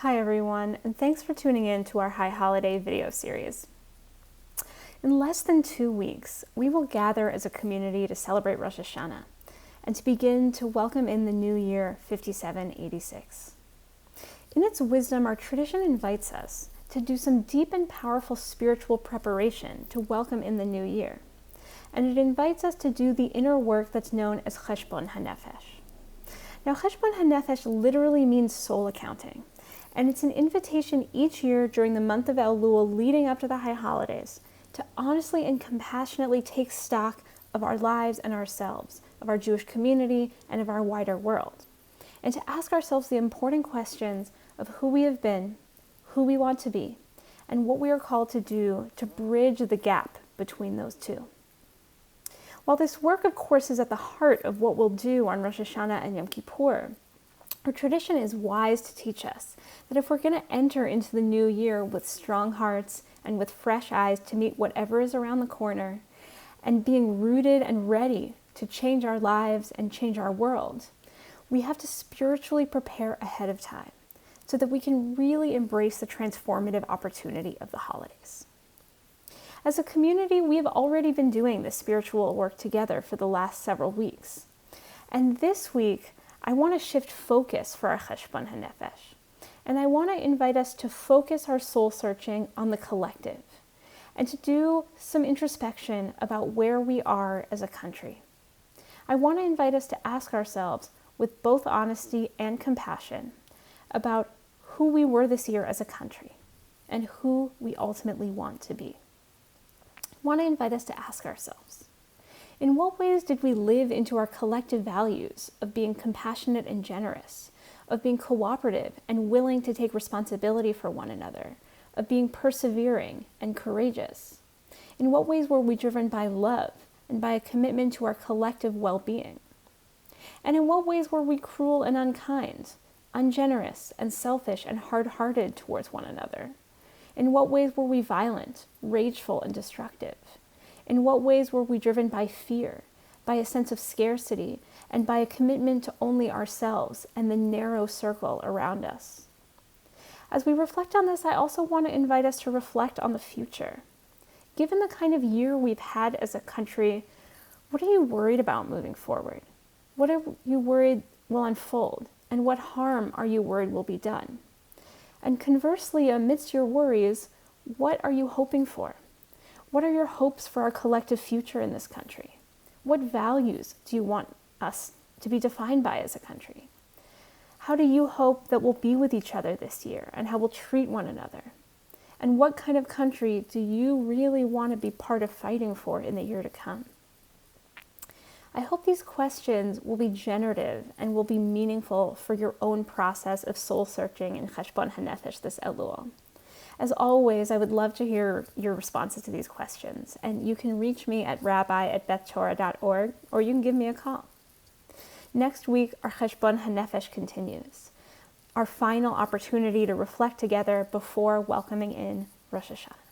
Hi everyone, and thanks for tuning in to our High Holiday video series. In less than 2 weeks, we will gather as a community to celebrate Rosh Hashanah and to begin to welcome in the new year 5786. In its wisdom, our tradition invites us to do some deep and powerful spiritual preparation to welcome in the new year. And it invites us to do the inner work that's known as Cheshbon HaNefesh. Now, Cheshbon HaNefesh literally means soul accounting. And it's an invitation each year during the month of Elul leading up to the high holidays to honestly and compassionately take stock of our lives and ourselves, of our Jewish community, and of our wider world. And to ask ourselves the important questions of who we have been, who we want to be, and what we are called to do to bridge the gap between those two. While this work, of course, is at the heart of what we'll do on Rosh Hashanah and Yom Kippur, our tradition is wise to teach us that if we're going to enter into the new year with strong hearts and with fresh eyes to meet whatever is around the corner, and being rooted and ready to change our lives and change our world, we have to spiritually prepare ahead of time so that we can really embrace the transformative opportunity of the holidays. As a community, we have already been doing this spiritual work together for the last several weeks. And this week, I want to shift focus for our Cheshbon HaNefesh. And I want to invite us to focus our soul searching on the collective and to do some introspection about where we are as a country. I want to invite us to ask ourselves with both honesty and compassion about who we were this year as a country and who we ultimately want to be. I want to invite us to ask ourselves, in what ways did we live into our collective values of being compassionate and generous, of being cooperative and willing to take responsibility for one another, of being persevering and courageous? In what ways were we driven by love and by a commitment to our collective well-being? And in what ways were we cruel and unkind, ungenerous and selfish and hard-hearted towards one another? In what ways were we violent, rageful, and destructive? In what ways were we driven by fear, by a sense of scarcity, and by a commitment to only ourselves and the narrow circle around us? As we reflect on this, I also want to invite us to reflect on the future. Given the kind of year we've had as a country, what are you worried about moving forward? What are you worried will unfold? And what harm are you worried will be done? And conversely, amidst your worries, what are you hoping for? What are your hopes for our collective future in this country? What values do you want us to be defined by as a country? How do you hope that we'll be with each other this year and how we'll treat one another? And what kind of country do you really want to be part of fighting for in the year to come? I hope these questions will be generative and will be meaningful for your own process of soul searching in Cheshbon HaNefesh this Elul. As always, I would love to hear your responses to these questions, and you can reach me at rabbi@bethtorah.org, or you can give me a call. Next week, our Cheshbon HaNefesh continues, our final opportunity to reflect together before welcoming in Rosh Hashanah.